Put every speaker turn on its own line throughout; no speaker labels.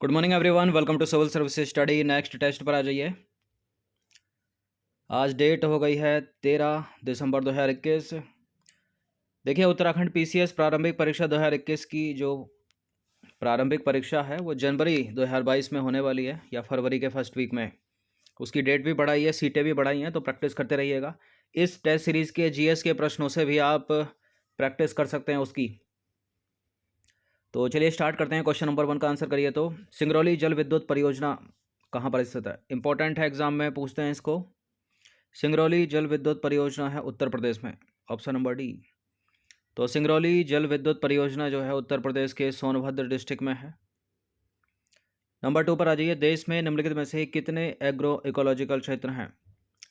Good morning everyone, welcome to civil services study. Next test पर आ जाइए। आज डेट हो गई है 13 दिसंबर 2021। देखिए, उत्तराखंड पीसीएस प्रारंभिक परीक्षा 2021 की जो प्रारंभिक परीक्षा है वो जनवरी 2022 में होने वाली है या फरवरी के फर्स्ट वीक में। उसकी डेट भी बढ़ाई है, सीटें भी बढ़ाई हैं, तो प्रैक्टिस करते रहिएगा। इस टेस्ट सीरीज़ के जीएस के प्रश्नों से भी आप प्रैक्टिस कर सकते हैं उसकी। तो चलिए स्टार्ट करते हैं। क्वेश्चन नंबर 1 का आंसर करिए। तो सिंगरौली जल विद्युत परियोजना कहाँ पर स्थित है? इंपॉर्टेंट है, एग्जाम में पूछते हैं इसको। सिंगरौली जल विद्युत परियोजना है उत्तर प्रदेश में, ऑप्शन नंबर डी। तो सिंगरौली जल विद्युत परियोजना जो है उत्तर प्रदेश के सोनभद्र डिस्ट्रिक्ट में है। नंबर 2 पर आ जाइए। देश में निम्नलिखित में से कितने एग्रो इकोलॉजिकल क्षेत्र हैं?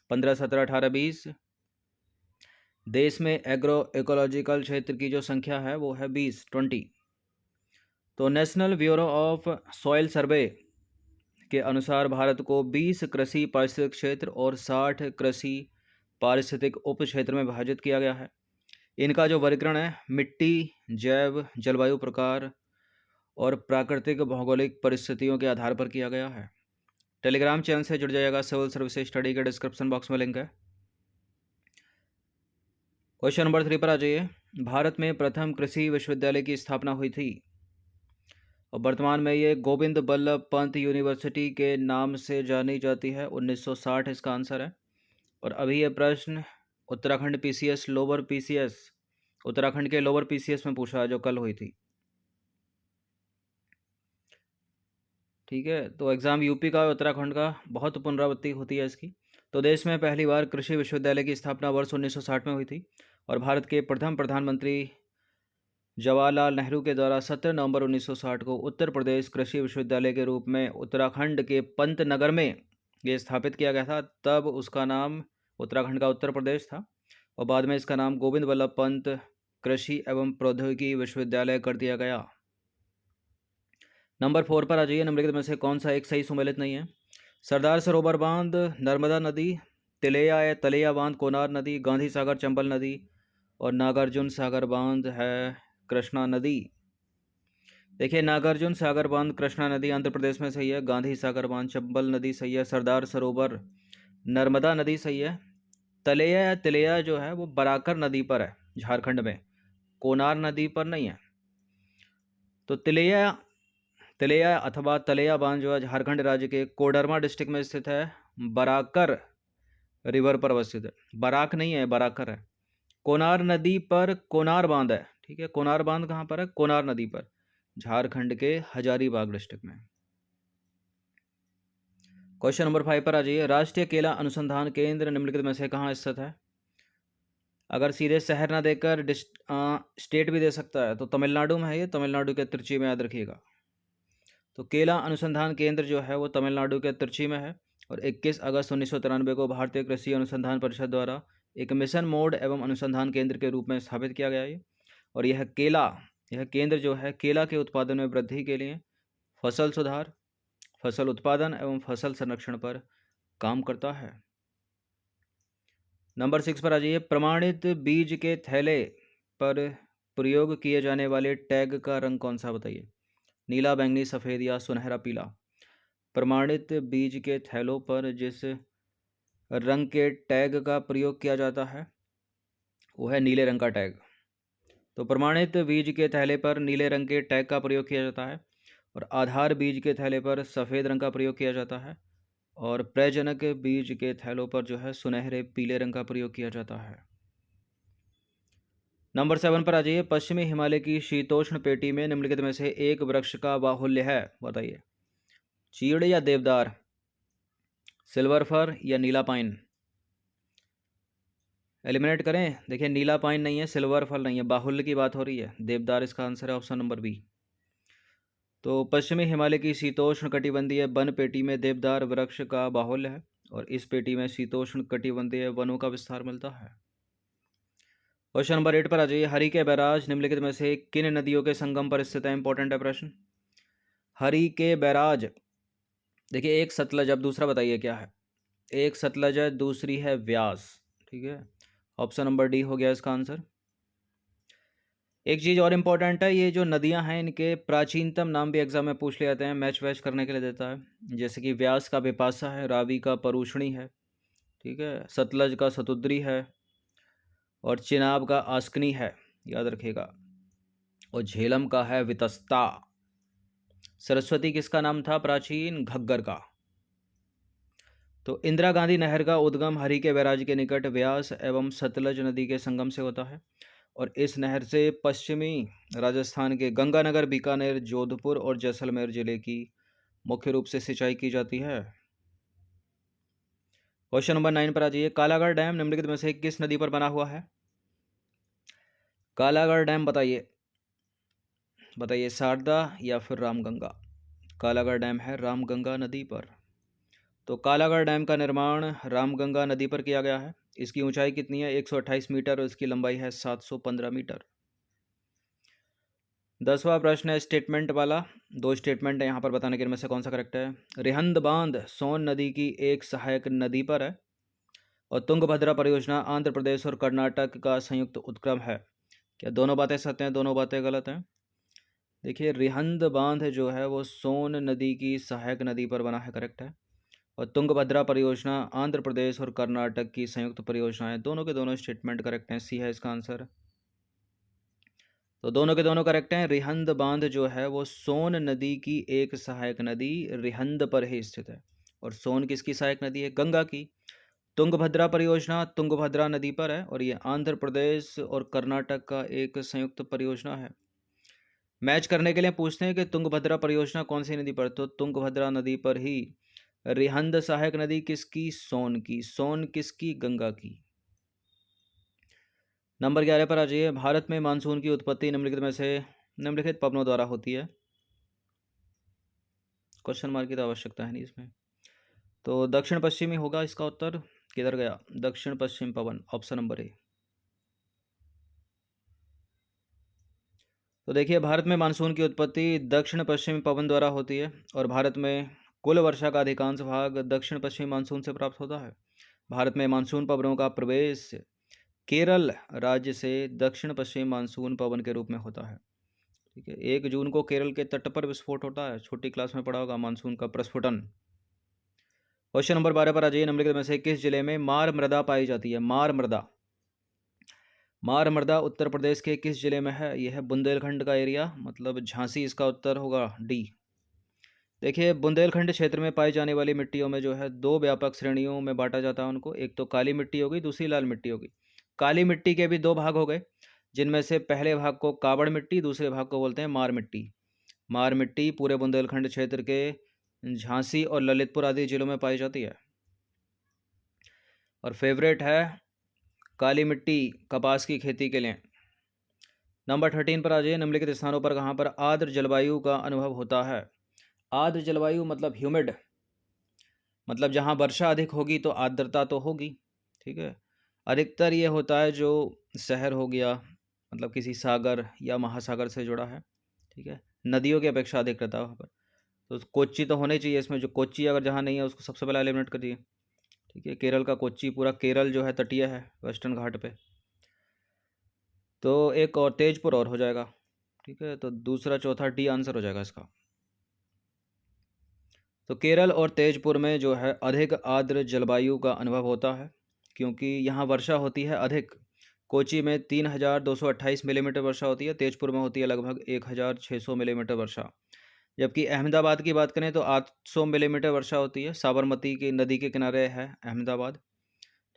15, 17, 18, 20। देश में एग्रो इकोलॉजिकल क्षेत्र की जो संख्या है वो है 20। तो नेशनल ब्यूरो ऑफ सॉइल सर्वे के अनुसार भारत को 20 कृषि पारिस्थितिक क्षेत्र और 60 कृषि पारिस्थितिक उप क्षेत्र में विभाजित किया गया है। इनका जो वर्गीकरण है मिट्टी, जैव, जलवायु प्रकार और प्राकृतिक भौगोलिक परिस्थितियों के आधार पर किया गया है। टेलीग्राम चैनल से जुड़ जाएगा, सिविल सर्विसेज स्टडी के डिस्क्रिप्शन बॉक्स में लिंक है। क्वेश्चन नंबर 3 पर आ जाइए। भारत में प्रथम कृषि विश्वविद्यालय की स्थापना हुई थी और वर्तमान में ये गोविंद बल्लभ पंत यूनिवर्सिटी के नाम से जानी जाती है। 1960 इसका आंसर है। और अभी ये प्रश्न Uttarakhand PCS lower PCS, Uttarakhand के लोअर पीसीएस में पूछा है, जो कल हुई थी। ठीक है, तो एग्ज़ाम यूपी का उत्तराखंड का बहुत पुनरावृत्ति होती है इसकी। तो देश में पहली बार कृषि विश्वविद्यालय की स्थापना वर्ष 1960 में हुई थी और भारत के प्रथम प्रधानमंत्री जवाहरलाल नेहरू के द्वारा 17 नवंबर 1960 को उत्तर प्रदेश कृषि विश्वविद्यालय के रूप में उत्तराखंड के पंतनगर में ये स्थापित किया गया था। तब उसका नाम उत्तराखंड का उत्तर प्रदेश था और बाद में इसका नाम गोविंद बल्लभ पंत कृषि एवं प्रौद्योगिकी विश्वविद्यालय कर दिया गया। नंबर 4 पर आ जाइए। निम्नलिखित में से कौन सा एक सही सुमेलित नहीं है? सरदार सरोवर बांध, नर्मदा नदी, तिलैया या तलैया बांध, कोनार नदी, गांधी सागर चंबल नदी और नागार्जुन सागर बांध है कृष्णा नदी। देखिए, नागार्जुन सागर बांध कृष्णा नदी आंध्र प्रदेश में सही है। गांधी सागर बांध चंबल नदी सही है। सरदार सरोवर नर्मदा नदी सही है। तलैया या तिलैया जो है वो बराकर नदी पर है झारखंड में, कोनार नदी पर नहीं है। तो तिलैया अथवा तलैया बांध जो है झारखंड राज्य के कोडरमा डिस्ट्रिक्ट में स्थित है, बराकर रिवर पर अवस्थित है। बराक नहीं है, बराकर है। कोनार नदी पर कोनार बांध है। ठीक है, कोनार बांध कहाँ पर है? कोनार नदी पर, झारखंड के हजारीबाग डिस्ट्रिक्ट में। क्वेश्चन नंबर 5 पर आ जाइए। राष्ट्रीय केला अनुसंधान केंद्र निम्नलिखित में से कहाँ स्थित है? अगर सीधे शहर ना देकर स्टेट भी दे सकता है तो तमिलनाडु में है ये, तमिलनाडु के त्रिची में, याद रखिएगा। तो केला अनुसंधान केंद्र जो है वो तमिलनाडु के त्रिची में है और 21 अगस्त 1993 को भारतीय कृषि अनुसंधान परिषद द्वारा एक मिशन मोड एवं अनुसंधान केंद्र के रूप में स्थापित किया गया है। और यह केंद्र जो है केला के उत्पादन में वृद्धि के लिए फसल सुधार, फसल उत्पादन एवं फसल संरक्षण पर काम करता है। नंबर 6 पर आ जाइए। प्रमाणित बीज के थैले पर प्रयोग किए जाने वाले टैग का रंग कौन सा बताइए? नीला, बैंगनी, सफ़ेद या सुनहरा पीला? प्रमाणित बीज के थैलों पर जिस रंग के टैग का प्रयोग किया जाता है वो है नीले रंग का टैग। तो प्रमाणित बीज के थैले पर नीले रंग के टैग का प्रयोग किया जाता है और आधार बीज के थैले पर सफ़ेद रंग का प्रयोग किया जाता है और प्रजनक बीज के थैलों पर जो है सुनहरे पीले रंग का प्रयोग किया जाता है। नंबर 7 पर आ जाइए। पश्चिमी हिमालय की शीतोष्ण पेटी में निम्नलिखित में से एक वृक्ष का बाहुल्य है, बताइए? चीड़ या देवदार, सिल्वर फर या नीला पाइन? एलिमिनेट करें। देखिए, नीला पाइन नहीं है, सिल्वर फल नहीं है, बाहुल्य की बात हो रही है। देवदार इसका आंसर है, ऑप्शन नंबर बी। तो पश्चिमी हिमालय की शीतोष्ण कटिबंधीय वन पेटी में देवदार वृक्ष का बाहुल्य है और इस पेटी में शीतोष्ण कटिबंधीय वनों का विस्तार मिलता है। क्वेश्चन नंबर 8 पर आ जाइए। हरि के बैराज निम्नलिखित में से किन नदियों के संगम पर स्थित है? इंपॉर्टेंट है प्रश्न। हरि के बैराज, देखिए, एक सतलज, अब दूसरा बताइए क्या है? एक सतलज है, दूसरी है व्यास। ठीक है, ऑप्शन नंबर डी हो गया इसका आंसर। एक चीज़ और इम्पोर्टेंट है, ये जो नदियां हैं इनके प्राचीनतम नाम भी एग्जाम में पूछ ले जाते हैं, मैच वैच करने के लिए देता है। जैसे कि व्यास का बिपाशा है, रावी का परूषणी है, ठीक है, सतलज का सतुद्री है, और चिनाब का आस्कनी है, याद रखिएगा, और झेलम का है वितस्ता। सरस्वती किसका नाम था प्राचीन? घग्गर का। तो इंदिरा गांधी नहर का उद्गम हरि के बैराज के निकट व्यास एवं सतलज नदी के संगम से होता है, और इस नहर से पश्चिमी राजस्थान के गंगानगर, बीकानेर, जोधपुर और जैसलमेर जिले की मुख्य रूप से सिंचाई की जाती है। क्वेश्चन नंबर 9 पर आ जाइए। कालागढ़ डैम निम्नलिखित में से किस नदी पर बना हुआ है? कालागढ़ डैम बताइए, बताइए, शारदा या फिर रामगंगा? कालागढ़ डैम है रामगंगा नदी पर। तो कालागढ़ डैम का निर्माण रामगंगा नदी पर किया गया है। इसकी ऊंचाई कितनी है? 128 मीटर, और इसकी लंबाई है 715 मीटर। 10वां प्रश्न है स्टेटमेंट वाला। दो स्टेटमेंट है यहाँ पर, बताने के इनमें से कौन सा करेक्ट है? रिहंद बांध सोन नदी की एक सहायक नदी पर है, और तुंगभद्रा परियोजना आंध्र प्रदेश और कर्नाटक का संयुक्त उपक्रम है। क्या दोनों बातें सत्य हैं, दोनों बातें गलत हैं? देखिए, रिहंद बांध जो है वो सोन नदी की सहायक नदी पर बना है, करेक्ट है। और तुंगभद्रा परियोजना आंध्र प्रदेश और कर्नाटक की संयुक्त परियोजना है। दोनों के दोनों स्टेटमेंट करेक्ट हैं, सी है इसका आंसर। तो दोनों के दोनों करेक्ट हैं। रिहंद बांध जो है वो सोन नदी की एक सहायक नदी रिहंद पर ही स्थित है। और सोन किसकी सहायक नदी है? गंगा की। तुंगभद्रा परियोजना तुंगभद्रा नदी पर है, और ये आंध्र प्रदेश और कर्नाटक का एक संयुक्त परियोजना है। मैच करने के लिए पूछते हैं कि तुंगभद्रा परियोजना कौन सी नदी पर? तो तुंगभद्रा नदी पर ही। रिहंद सहायक नदी किसकी? सोन की। सोन किसकी? गंगा की। नंबर 11 पर आ जाइए। भारत में मानसून की उत्पत्ति निम्नलिखित में से निम्नलिखित पवनों द्वारा होती है। क्वेश्चन मार्क की तो आवश्यकता है नहीं इसमें। तो दक्षिण पश्चिमी होगा इसका उत्तर। किधर गया? दक्षिण पश्चिम पवन, ऑप्शन नंबर ए। तो देखिए, भारत में मानसून की उत्पत्ति दक्षिण पश्चिमी पवन द्वारा होती है, और भारत में कुल वर्षा का अधिकांश भाग दक्षिण पश्चिमी मानसून से प्राप्त होता है। भारत में मानसून पवनों का प्रवेश केरल राज्य से दक्षिण पश्चिमी मानसून पवन के रूप में होता है। ठीक है, 1 जून को केरल के तट पर विस्फोट होता है, छोटी क्लास में पढ़ा होगा, मानसून का प्रस्फुटन। क्वेश्चन नंबर 12 पर आ जाइए। निम्नलिखित में से किस जिले में मार मृदा पाई जाती है? मार मृदा। मार मृदा उत्तर प्रदेश के किस जिले में है? यह है बुंदेलखंड का एरिया, मतलब झांसी, इसका उत्तर होगा डी। देखिए, बुंदेलखंड क्षेत्र में पाई जाने वाली मिट्टियों में जो है दो व्यापक श्रेणियों में बांटा जाता है उनको। एक तो काली मिट्टी होगी, दूसरी लाल मिट्टी होगी। काली मिट्टी के भी दो भाग हो गए, जिनमें से पहले भाग को कावड़ मिट्टी, दूसरे भाग को बोलते हैं मार मिट्टी। मार मिट्टी पूरे बुंदेलखंड क्षेत्र के झांसी और ललितपुर आदि जिलों में पाई जाती है। और फेवरेट है काली मिट्टी कपास की खेती के लिए। नंबर 13 पर आ जाइए। निम्नलिखित स्थानों पर कहाँ पर आर्द्र जलवायु का अनुभव होता है? आर्द्र जलवायु मतलब ह्यूमिड, मतलब जहाँ वर्षा अधिक होगी तो आर्द्रता तो होगी। ठीक है, अधिकतर ये होता है जो शहर हो गया, मतलब किसी सागर या महासागर से जुड़ा है। ठीक है, नदियों की अपेक्षा अधिक रहता है वहाँ पर। तो कोच्चि तो होने चाहिए इसमें, जो कोच्चि अगर जहाँ नहीं है उसको सबसे पहले एलिमिनेट करिए। ठीक है, केरल का कोच्चि, पूरा केरल जो है तटीय है वेस्टर्न घाट पे। तो एक और तेजपुर और हो जाएगा। ठीक है, तो दूसरा चौथा डी आंसर हो जाएगा इसका। तो केरल और तेजपुर में जो है अधिक आर्द्र जलवायु का अनुभव होता है, क्योंकि यहाँ वर्षा होती है अधिक। कोच्चि में 3228 मिलीमीटर वर्षा होती है, तेजपुर में होती है लगभग 1600 मिलीमीटर वर्षा। जबकि अहमदाबाद की बात करें तो 800 मिलीमीटर वर्षा होती है, साबरमती की नदी के किनारे है अहमदाबाद।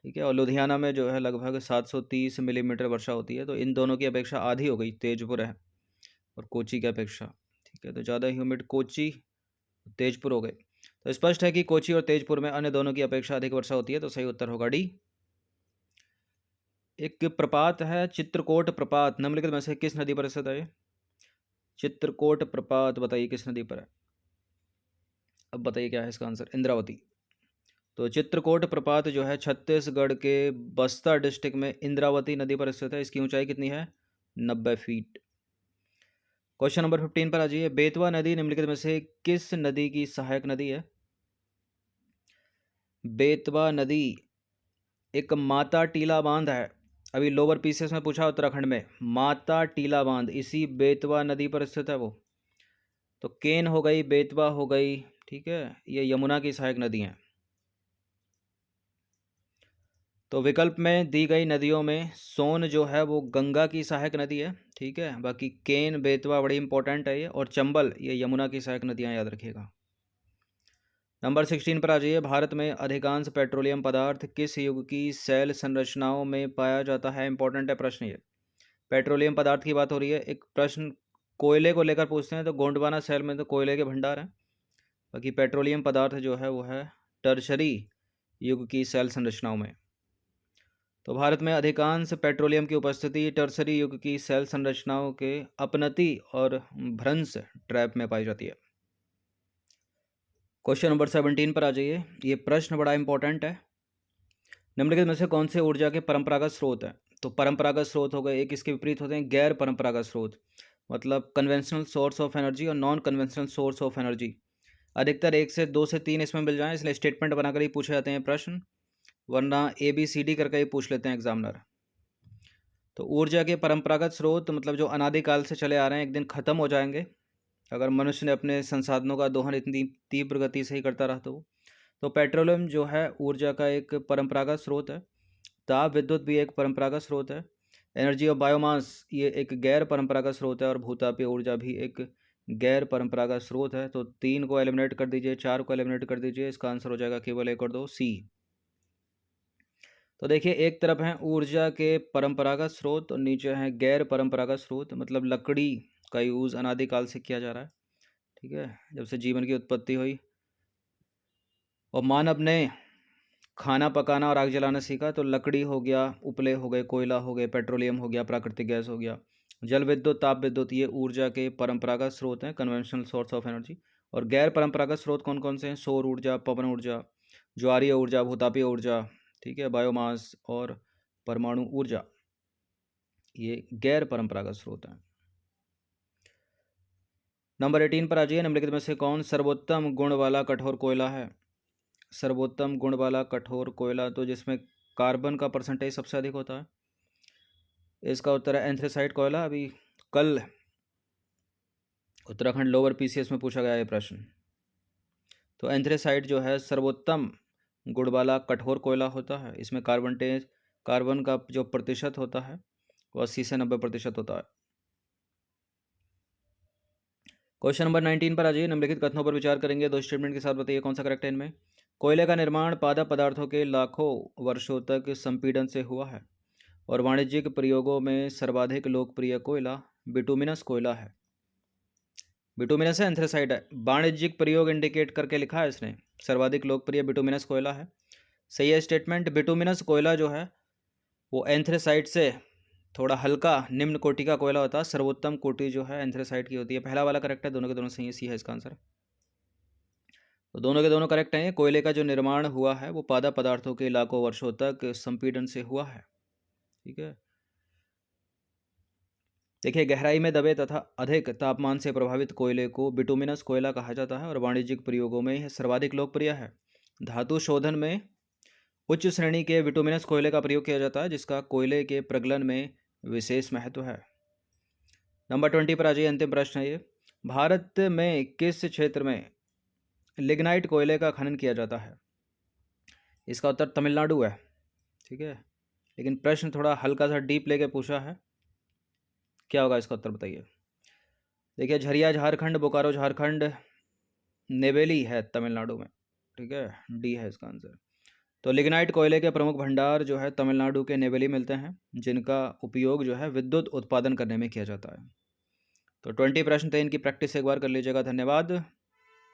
ठीक है, और लुधियाना में जो है लगभग 730 मिलीमीटर वर्षा होती है। तो इन दोनों की अपेक्षा आधी हो गई, तेजपुर है और कोच्चि की अपेक्षा। ठीक है, तो ज़्यादा ह्यूमिड कोच्चि, तेजपुर हो गए। तो स्पष्ट है कि कोच्चि और तेजपुर में अन्य दोनों की अपेक्षा अधिक वर्षा होती है, तो सही उत्तर होगा डी। एक प्रपात है चित्रकोट प्रपात, निम्नलिखित में से किस नदी पर स्थित है? चित्रकोट प्रपात बताइए किस नदी पर है? अब बताइए क्या है इसका आंसर? इंद्रावती। तो चित्रकोट प्रपात जो है छत्तीसगढ़ के बस्तर डिस्ट्रिक्ट में इंद्रावती नदी पर स्थित है। इसकी ऊंचाई कितनी है? 90 फीट। क्वेश्चन नंबर 15 पर आ जाइए। बेतवा नदी निम्नलिखित में से किस नदी की सहायक नदी है? बेतवा नदी एक माता टीला बांध है, अभी लोअर पीसीएस में पूछा उत्तराखंड में माता टीला बांध इसी बेतवा नदी पर स्थित है वो। तो केन हो गई, बेतवा हो गई, ठीक है, ये यमुना की सहायक नदी हैं। तो विकल्प में दी गई नदियों में सोन जो है वो गंगा की सहायक नदी है, ठीक है। बाकी केन, बेतवा बड़ी इंपॉर्टेंट है ये, और चंबल ये यमुना की सहायक नदियाँ, याद रखिएगा। नंबर 16 पर आ जाइए। भारत में अधिकांश पेट्रोलियम पदार्थ किस युग की सेल संरचनाओं में पाया जाता है? इंपॉर्टेंट है प्रश्न ये। पेट्रोलियम पदार्थ की बात हो रही है। एक प्रश्न कोयले को लेकर पूछते हैं तो गोंडवाना सेल में तो कोयले के भंडार हैं। बाकी पेट्रोलियम पदार्थ जो है वो है टर्शरी युग की सेल संरचनाओं में। तो भारत में अधिकांश पेट्रोलियम की उपस्थिति टर्सरी युग की सेल संरचनाओं के अपनति और भ्रंश ट्रैप में पाई जाती है। क्वेश्चन नंबर 17 पर आ जाइए। ये प्रश्न बड़ा इंपॉर्टेंट है। निम्नलिखित में से कौन से ऊर्जा के परंपरागत स्रोत हैं? तो परंपरागत स्रोत हो गए, एक इसके विपरीत होते हैं गैर परंपरागत स्रोत, मतलब कन्वेंशनल सोर्स ऑफ एनर्जी और non conventional source of energy. अधिकतर 1 से 2 से 3 इसमें मिल जाए, इसलिए स्टेटमेंट बनाकर ही पूछे जाते हैं प्रश्न, वरना ABCD करके ही पूछ लेते हैं एग्जामिनर। तो ऊर्जा के परंपरागत स्रोत मतलब जो अनादिकाल से चले आ रहे हैं, एक दिन ख़त्म हो जाएंगे अगर मनुष्य ने अपने संसाधनों का दोहन इतनी तीव्र गति से ही करता रहा तो पेट्रोलियम जो है ऊर्जा का एक परंपरागत स्रोत है। ताप विद्युत भी एक परंपरागत स्रोत है। एनर्जी ऑफ बायोमास ये एक गैर परंपरागत स्रोत है, और भूतापीय ऊर्जा भी एक गैर परंपरागत स्रोत है। तो 3 को एलिमिनेट कर दीजिए, 4 को एलिमिनेट कर दीजिए, इसका आंसर हो जाएगा केवल 1 और 2 सी। तो देखिए, एक तरफ हैं ऊर्जा के परंपरागत स्रोत और नीचे हैं गैर परंपरागत स्रोत, मतलब लकड़ी का यूज़ अनादिकाल से किया जा रहा है, ठीक है, जब से जीवन की उत्पत्ति हुई और मानव ने खाना पकाना और आग जलाना सीखा तो लकड़ी हो गया, उपले हो गए, कोयला हो गए, पेट्रोलियम हो गया, प्राकृतिक गैस हो गया, जल विद्युत, ताप विद्युत, ये ऊर्जा के परंपरागत स्रोत हैं, कन्वेंशनल सोर्स ऑफ एनर्जी। और गैर परंपरागत स्रोत कौन कौन से हैं? सौर ऊर्जा, पवन ऊर्जा, ज्वारीय ऊर्जा, भूतापीय ऊर्जा, ठीक है, बायोमास और परमाणु ऊर्जा, ये गैर परंपरागत स्रोत हैं। नंबर 18 पर आ जाइए। निम्नलिखित में से कौन सर्वोत्तम गुण वाला कठोर कोयला है? सर्वोत्तम गुण वाला कठोर कोयला, तो जिसमें कार्बन का परसेंटेज सबसे अधिक होता है, इसका उत्तर है एंथ्रेसाइट कोयला। अभी कल उत्तराखंड लोअर पीसीएस में पूछा गया ये प्रश्न। तो एंथ्रेसाइट जो है सर्वोत्तम गुण वाला कठोर कोयला होता है। इसमें कार्बन का जो प्रतिशत होता है वो 80 से 90% होता है। क्वेश्चन नंबर 19 पर आ जाइए। निम्नलिखित कथनों पर विचार करेंगे, 2 स्टेटमेंट के साथ बताइए कौन सा करेक्ट है इनमें। कोयले का निर्माण पादप पदार्थों के लाखों वर्षों तक संपीड़न से हुआ है और वाणिज्यिक प्रयोगों में सर्वाधिक लोकप्रिय कोयला बिटुमिनस कोयला है। बिटुमिनस है, एंथ्रेसाइट है, वाणिज्यिक प्रयोग इंडिकेट करके लिखा है इसने, सर्वाधिक लोकप्रिय बिटुमिनस कोयला है। सही है स्टेटमेंट। बिटुमिनस कोयला जो है वो एंथ्रेसाइट से थोड़ा हल्का निम्न कोटि का कोयला होता है। सर्वोत्तम कोटि जो है एंथ्रेसाइट की होती है। पहला वाला करेक्ट है, दोनों के दोनों सही है, सी है इसका आंसर। तो दोनों के दोनों करेक्ट हैं। कोयले का जो निर्माण हुआ है वो पादप पदार्थों के लाखों वर्षों तक संपीड़न से हुआ है, ठीक है। देखिए, गहराई में दबे तथा अधिक तापमान से प्रभावित कोयले को बिटुमिनस कोयला कहा जाता है और वाणिज्यिक प्रयोगों में यह सर्वाधिक लोकप्रिय है। धातु शोधन में उच्च श्रेणी के बिटुमिनस कोयले का प्रयोग किया जाता है, जिसका कोयले के प्रगलन में विशेष महत्व है। नंबर 20 पर आ जाइए। अंतिम प्रश्न है ये। भारत में किस क्षेत्र में लिग्नाइट कोयले का खनन किया जाता है? इसका उत्तर तमिलनाडु है, ठीक है। लेकिन प्रश्न थोड़ा हल्का सा डीप लेके पूछा है, क्या होगा इसका उत्तर बताइए। देखिए, झरिया झारखंड, बोकारो झारखंड, नेवेली है तमिलनाडु में, ठीक है, डी है इसका आंसर। तो लिग्नाइट कोयले के प्रमुख भंडार जो है तमिलनाडु के नेवेली मिलते हैं, जिनका उपयोग जो है विद्युत उत्पादन करने में किया जाता है। तो 20 प्रश्न थे, इनकी प्रैक्टिस एक बार कर लीजिएगा। धन्यवाद।